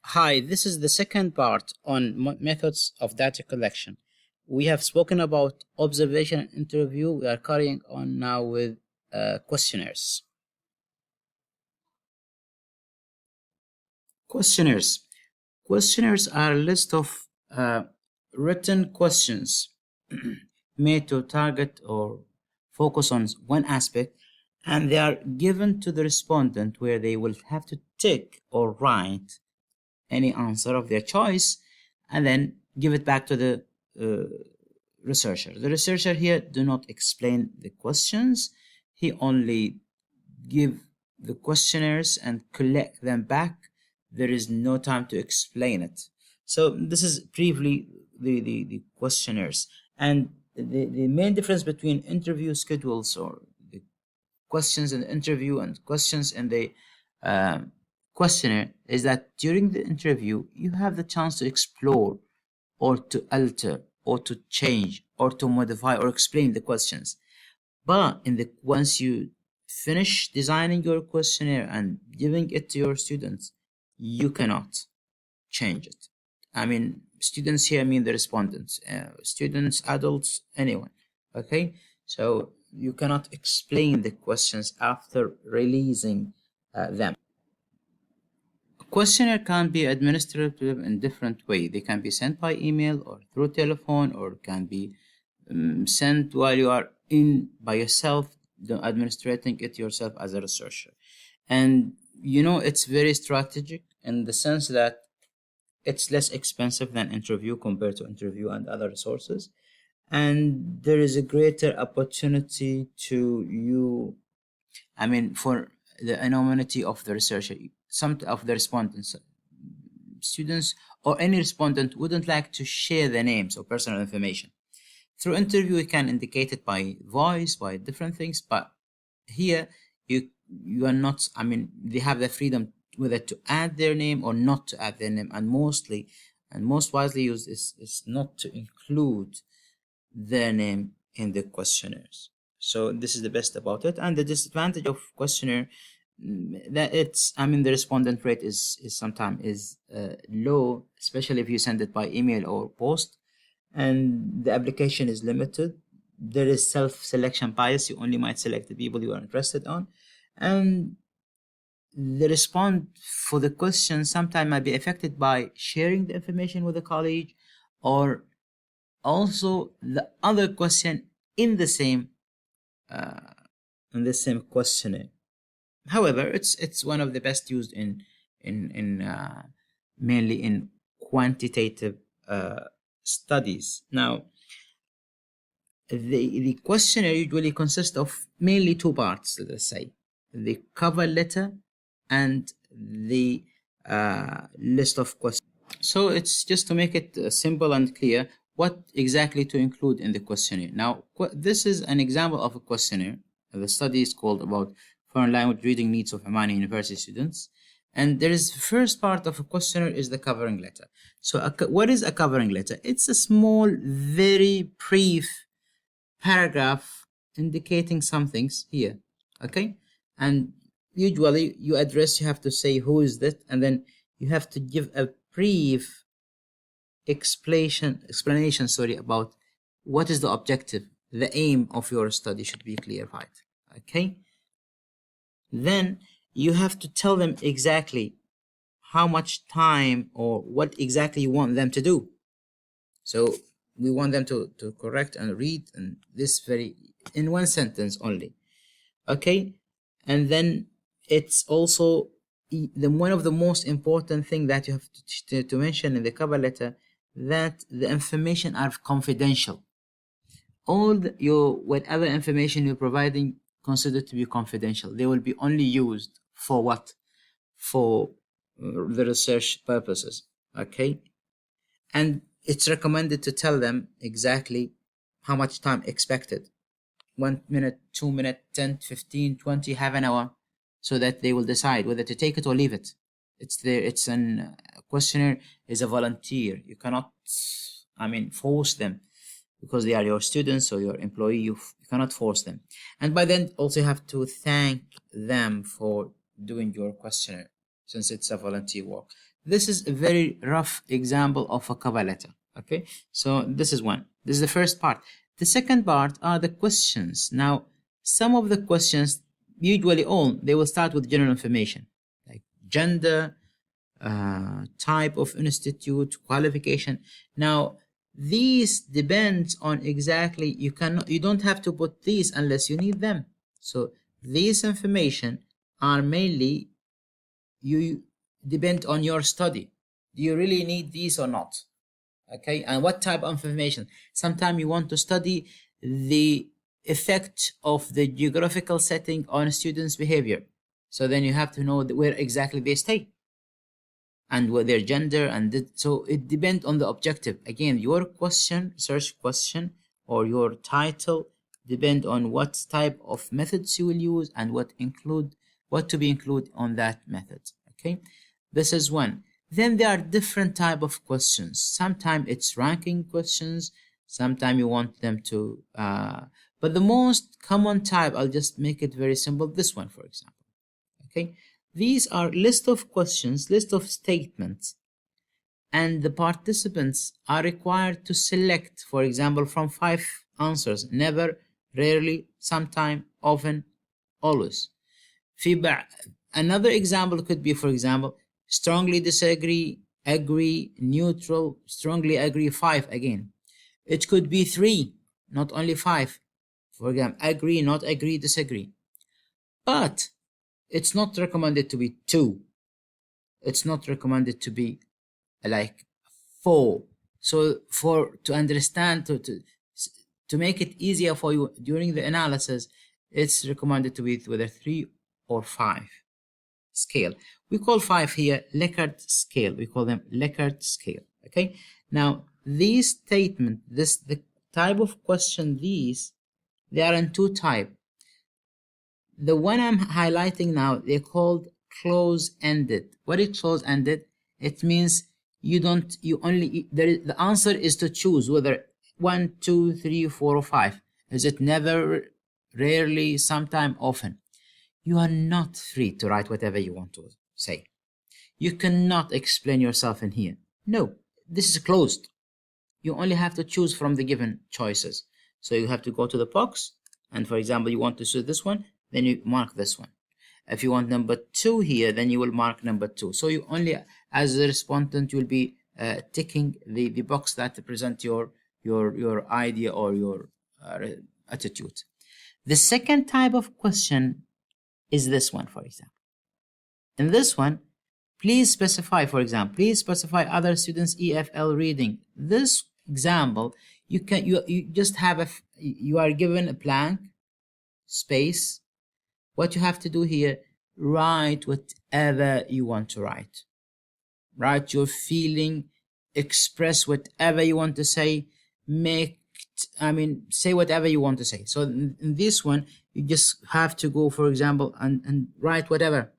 Hi, this is the second part on methods of data collection. We have spoken about observation and interview. We are carrying on now with questionnaires. Questionnaires. Questionnaires are a list of written questions made to target or focus on one aspect, and they are given to the respondent where they will have to tick or write any answer of their choice and then give it back to the uh, researcher. The researcher here do not explain the questions. He only give the questionnaires and collect them back. There is no time to explain it. So this is briefly the questionnaires. And the main difference between interview schedules or the questions in the interview and questions in the um, questionnaire is that during the interview you have the chance to explore or to alter or to change or to modify or explain the questions, but in the once you finish designing your questionnaire and giving it to your students, you cannot change it. I mean, students here mean the respondents, students, adults, anyone. Okay, so you cannot explain the questions after releasing them. A questionnaire can be administered in different way. They can be sent by email or through telephone, or can be sent while you are in by yourself, administrating it yourself as a researcher. And it's very strategic in the sense that it's less expensive than interview compared to interview and other resources, and there is a greater opportunity to you, I mean, for the anonymity of the researcher. Some of the respondents, students or any respondent wouldn't like to share their names or personal information. Through interview we can indicate it by voice, by different things, but here you are not, I mean, they have the freedom whether to add their name or not to add their name, and mostly and most widely used is not to include their name in the questionnaires. So this is the best about it. And the disadvantage of questionnaire, that it's, I mean, the respondent rate is sometimes is low, especially if you send it by email or post, and the application is limited. There is self-selection bias. You only might select the people you are interested on, and the response for the question sometimes might be affected by sharing the information with a colleague, or also the other question in the same uh, questionnaire. However, it's one of the best used in mainly in quantitative studies. Now, the questionnaire usually consists of mainly two parts. Let's say the cover letter and the list of questions. So it's just to make it simple and clear what exactly to include in the questionnaire. Now, this is an example of a questionnaire. The study is called about foreign language reading needs of Omani university students. And there is first part of a questionnaire is the covering letter. So what is a covering letter? It's a small, very brief paragraph indicating some things here. Okay. And usually you have to say who is that, and then you have to give a brief explanation, sorry, about what is the objective, the aim of your study should be clarified. Okay, then you have to tell them exactly how much time or what exactly you want them to do. So we want them to correct and read, and this very in one sentence only. Okay, and then it's also the one of the most important thing that you have to mention in the cover letter, that the information are confidential. All your whatever information you're providing considered to be confidential. They will be only used for what? For the research purposes. Okay, and it's recommended to tell them exactly how much time expected: 1 minute, 2 minute, 10, 15, 20, half an hour, so that they will decide whether to take it or leave it. It's there. It's an questionnaire is a volunteer. You cannot, I mean, force them, because they are your students or your employee. You cannot force them. And by then also you have to thank them for doing your questionnaire, since it's a volunteer work. This is a very rough example of a cover letter. Okay, so this is one. This is the first part. The second part are the questions. Now, some of the questions, usually all, they will start with general information like gender, type of institute, qualification. Now, these depends on exactly, you don't have to put these unless you need them. So these information are mainly, you depend on your study. Do you really need these or not? Okay, and what type of information? Sometimes you want to study the effect of the geographical setting on students' behavior. So then you have to know where exactly they stay and what their gender, and so it depends on the objective. Again, your question, search question, or your title depend on what type of methods you will use and what to be included on that method. Okay, this is one. Then there are different type of questions. Sometimes it's ranking questions, sometimes you want them to but the most common type, I'll just make it very simple, this one for example. Okay, these are list of questions, list of statements, and the participants are required to select, for example, from 5 answers: never, rarely, sometime, often, always. Feedback. Another example could be, for example, strongly disagree, agree, neutral, strongly agree, 5 again. It could be 3, not only 5. For example, agree, not agree, disagree. But it's not recommended to be 2. It's not recommended to be like 4. So to understand, to make it easier for you during the analysis, it's recommended to be whether 3 or 5 scale. We call 5 here Likert scale. We call them Likert scale. Okay. Now these statement, the type of question, they are in 2 types. The one I'm highlighting now, they're called close-ended. What is close-ended? It means the answer is to choose whether 1, 2, 3, 4, or 5. Is it never, rarely, sometime, often? You are not free to write whatever you want to say. You cannot explain yourself in here. No, this is closed. You only have to choose from the given choices. So you have to go to the box, and for example, you want to choose this one, then you mark this one. If you want number 2 here, then you will mark number 2. So you only, as a respondent, you'll be ticking the box that represent your idea or your attitude. The second type of question is this one, for example. In this one, please specify, for example, please specify other students' EFL reading. This example, you just have you are given a blank space. What you have to do here, write whatever you want to write. Write your feeling, express whatever you want to say, say whatever you want to say. So in this one, you just have to go, for example, and write whatever.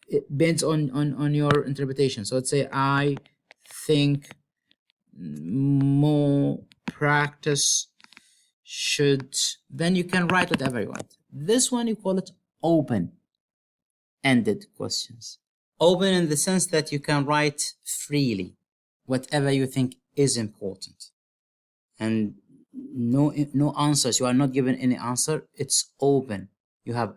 It depends on your interpretation. So let's say, I think more practice should, then you can write whatever you want. This one, you call it open-ended questions. Open in the sense that you can write freely whatever you think is important, and no answers. You are not given any answer. It's open. You have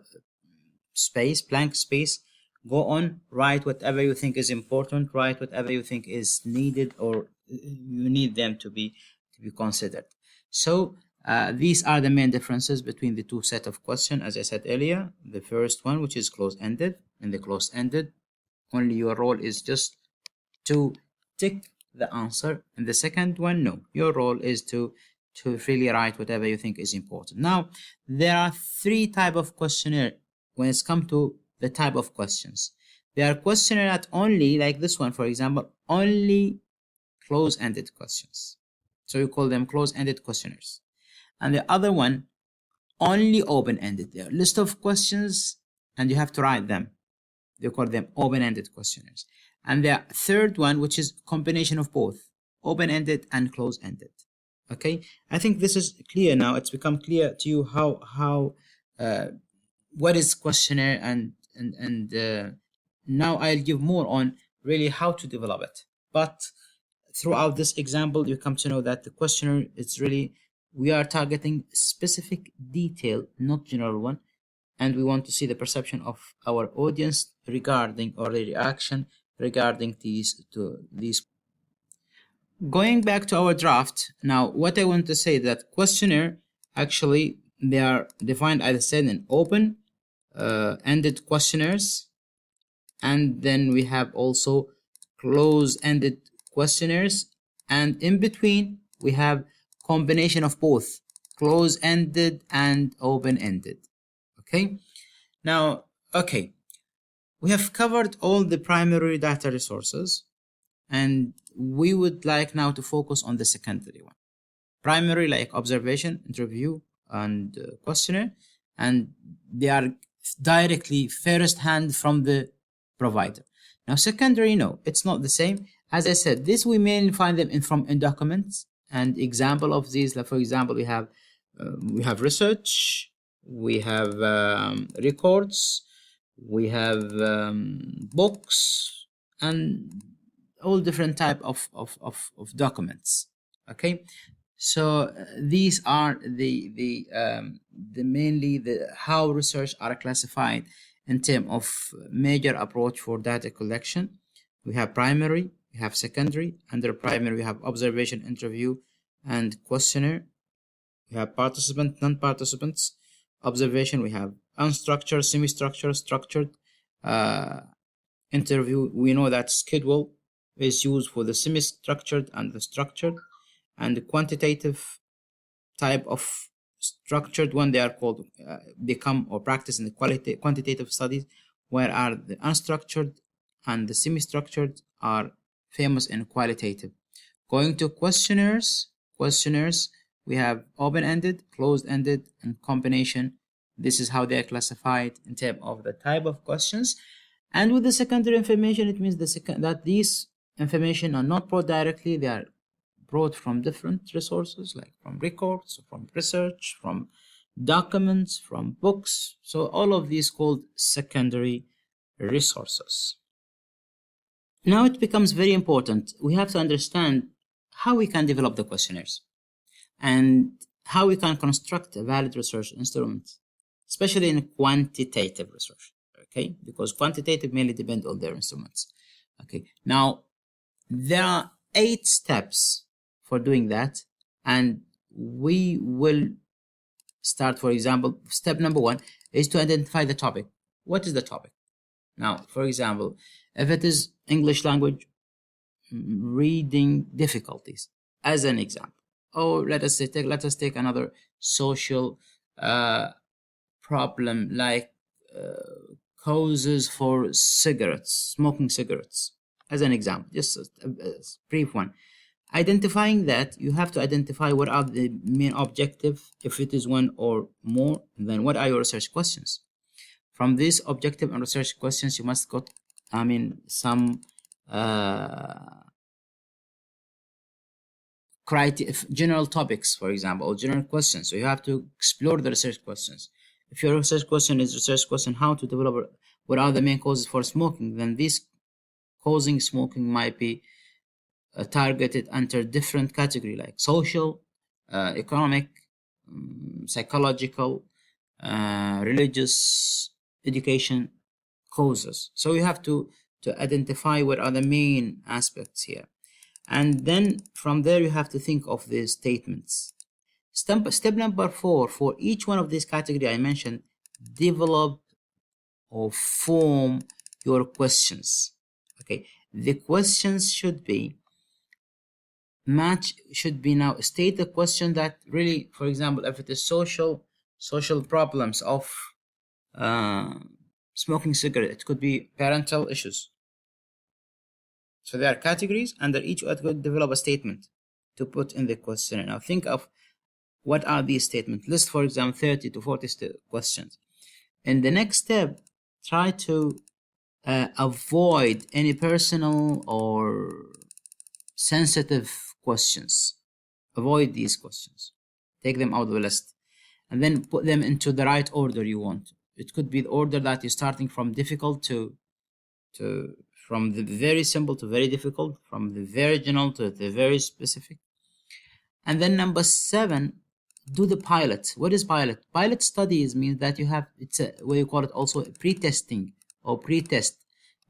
space, blank space. Go on, write whatever you think is important, write whatever you think is needed or you need them to be considered. So these are the main differences between the 2 set of questions. As I said earlier, the first one, which is close-ended, and the close-ended, only your role is just to tick the answer, and the second one, no, your role is to freely write whatever you think is important. Now, there are 3 type of questionnaire when it's come to the type of questions. There are questionnaire that only, like this one, for example, only close-ended questions. So you call them close-ended questionnaires. And the other one, only open-ended. There are a list of questions and you have to write them. They call them open-ended questionnaires. And the third one, which is combination of both, open-ended and close-ended. Okay, I think this is clear now. It's become clear to you how what is questionnaire, and now I'll give more on really how to develop it. But throughout this example, you come to know that the questionnaire is really, we are targeting specific detail, not general one, and we want to see the perception of our audience regarding, or the reaction regarding these. Going back to our draft, now what I want to say that questionnaire, actually they are defined, as I said, in open ended questionnaires, and then we have also close-ended questionnaires, and in between we have combination of both close-ended and open-ended. Okay, now, okay, we have covered all the primary data resources, and we would like now to focus on the secondary one. Primary, like observation, interview, and questionnaire, and they are directly first hand from the provider. Now secondary, no, it's not the same. As I said, this we mainly find them in documents, and example of these, like for example, we have research, we have records, we have books, and all different type of documents. Okay, so these are the mainly the how research are classified in terms of major approach for data collection. We have primary, we have secondary. Under primary we have observation, interview, and questionnaire. We have participant, non-participants. Observation, we have unstructured, semi-structured, structured. Interview, we know that schedule is used for the semi-structured and the structured, and the quantitative type of structured one, they are called become or practice in the quantitative studies, where are the unstructured and the semi-structured are famous in qualitative. Going to questionnaires, we have open-ended, closed-ended, and combination. This is how they are classified in terms of the type of questions. And with the secondary information, it means that these information are not brought directly, they are brought from different resources, like from records, from research, from documents, from books. So all of these called secondary resources. Now it becomes very important. We have to understand how we can develop the questionnaires and how we can construct a valid research instrument, especially in quantitative research. Okay, because quantitative mainly depend on their instruments. Okay, now there are 8 steps for doing that, and we will start. For example, step number 1 is to identify the topic. What is the topic? Now, for example, if it is English language reading difficulties, as an example, or let us take another social problem, like causes for smoking cigarettes, as an example, just a brief one. Identifying that, you have to identify what are the main objective, if it is one or more, then what are your research questions. From these objective and research questions, you must got, some general topics, for example, or general questions. So you have to explore the research questions. If your research question is research question how to develop, what are the main causes for smoking, then this causing smoking might be targeted under different category, like social, economic, psychological, religious, education causes. So you have to identify what are the main aspects here, and then from there you have to think of the statements. Step number 4, for each one of these category I mentioned, develop or form your questions. Okay, the questions should be now state the question that really, for example, if it is social problems of smoking cigarette, it could be parental issues. So there are categories, under each I could develop a statement to put in the question. Now think of what are these statements. List, for example, 30 to 40 questions. In the next step, try to avoid any personal or sensitive questions. Avoid these questions. Take them out of the list, and then put them into the right order you want. It could be the order that you're starting from difficult to from the very simple to very difficult, from the very general to the very specific. And then number 7, do the pilot. What is pilot? Pilot studies means that you have, it's a, what you call it also, pre-testing or pre-test.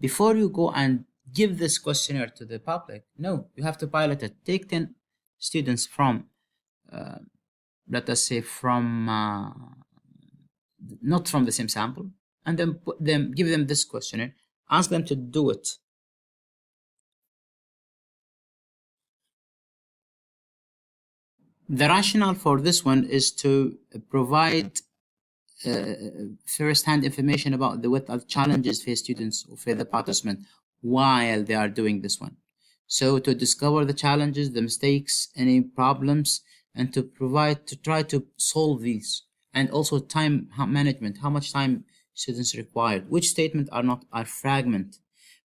Before you go and give this questionnaire to the public, no, you have to pilot it. Take 10 students from, let us say from, not from the same sample, and then give them this questionnaire, ask them to do it. The rationale for this one is to provide first-hand information about what are challenges face students or face the participant while they are doing this one. So to discover the challenges, the mistakes, any problems, and to try to solve these. And also time management, how much time students required, which statements are fragment,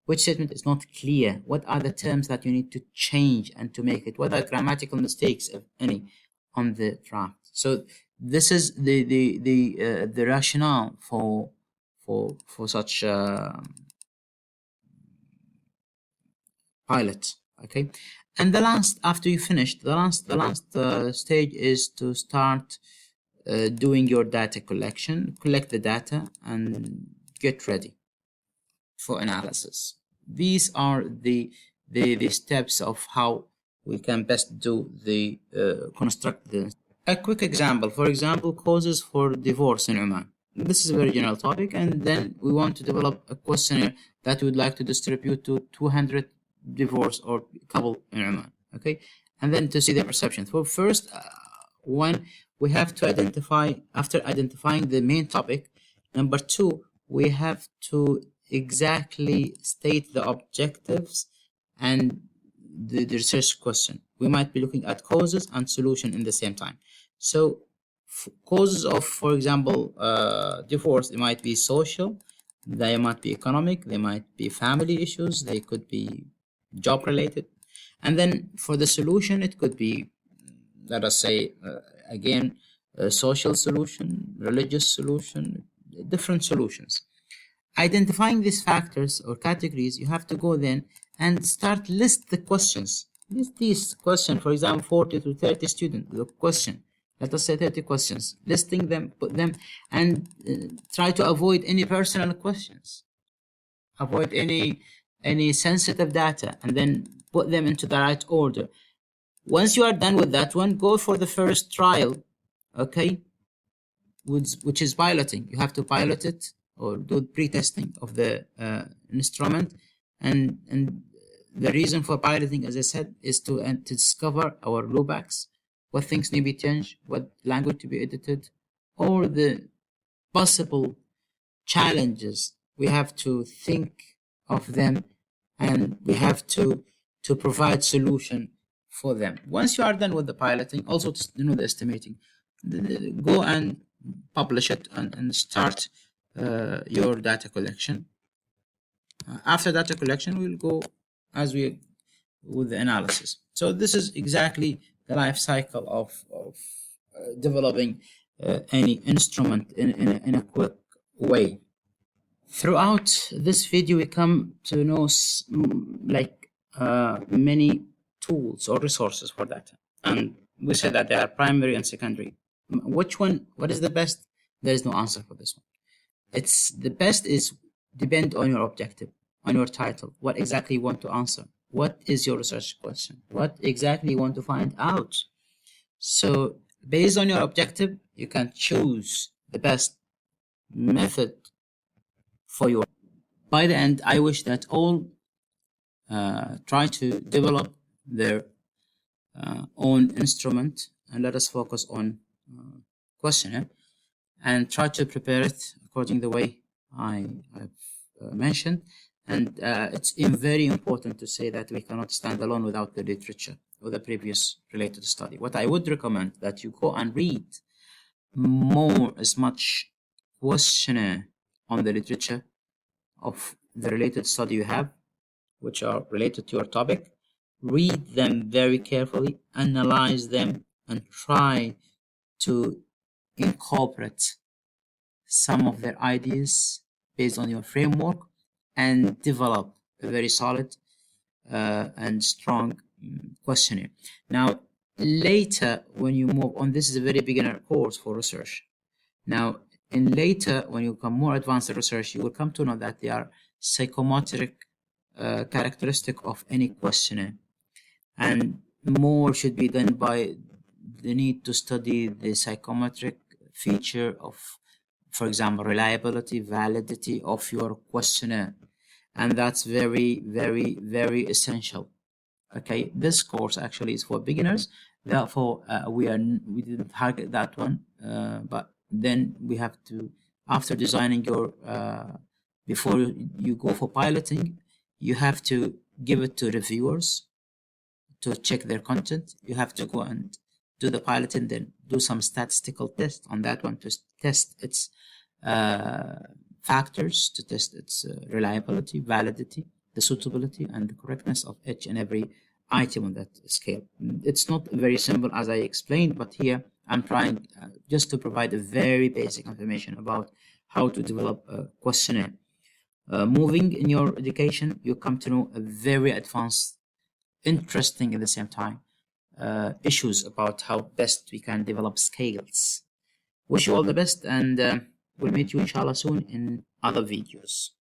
which statement is not clear, what are the terms that you need to change and to make it, what are grammatical mistakes, if any, on the draft. So this is the rationale for such pilot. Okay, and the last, after you finish, the last stage is to start doing your data collection, collect the data, and get ready for analysis. These are the steps of how we can best do the construct the. A quick example, for example, causes for divorce in Oman. This is a very general topic, and then we want to develop a questionnaire that we would like to distribute to 200 divorce or couple in Oman. Okay, and then to see their perception. So first one, we have to identify, after identifying the main topic, number 2, we have to exactly state the objectives and the research question. We might be looking at causes and solution in the same time. So causes of, for example, divorce, they might be social, they might be economic, they might be family issues, they could be job related. And then for the solution, it could be, let us say, again, a social solution, religious solution, different solutions. Identifying these factors or categories, you have to go then and start list the questions. List these questions, for example, 40 to 30 students, the question. Let us say 30 questions, listing them, put them, and try to avoid any personal questions. Avoid any sensitive data, and then put them into the right order. Once you are done with that one, go for the first trial, okay, which is piloting. You have to pilot it or do pre-testing of the instrument, and the reason for piloting, as I said, is to discover our drawbacks, what things need to be changed, what language to be edited, or the possible challenges. We have to think of them, and we have to provide solution for them. Once you are done with the piloting, also the estimating, go and publish it and start your data collection. After data collection, we'll go with the analysis. So this is exactly the life cycle of developing any instrument in a quick way. Throughout this video, we come to know many tools or resources for data, and we said that they are primary and secondary. What is the best? There is no answer for this one. It's the best is depend on your objective, on your title, what exactly you want to answer, what is your research question, what exactly you want to find out. So based on your objective, you can choose the best method for you. By the end, I wish that all try to develop their own instrument, and let us focus on questionnaire and try to prepare it according the way I've mentioned. And it's very important to say that we cannot stand alone without the literature or the previous related study. What I would recommend that you go and read as much questionnaire on the literature of the related study you have, which are related to your topic. Read them very carefully, analyze them, and try to incorporate some of their ideas based on your framework and develop a very solid and strong questionnaire. Now, later when you move on, this is a very beginner course for research. Now, in later, when you become more advanced in research, you will come to know that they are psychometric characteristic of any questionnaire, and more should be done by the need to study the psychometric feature of, for example, reliability, validity of your questionnaire, and that's very, very, very essential. Okay, this course actually is for beginners, therefore we didn't target that one, but then we have to, after designing your before you go for piloting, you have to give it to reviewers to check their content. You have to go and do the piloting, then do some statistical test on that one to test its uh, factors, to test its reliability, validity, the suitability, and the correctness of each and every item on that scale. It's not very simple as I explained, but here I'm trying just to provide a very basic information about how to develop a questionnaire. Moving in your education, you come to know a very advanced, interesting at the same time issues about how best we can develop scales. Wish you all the best, and we'll meet you inshallah soon in other videos.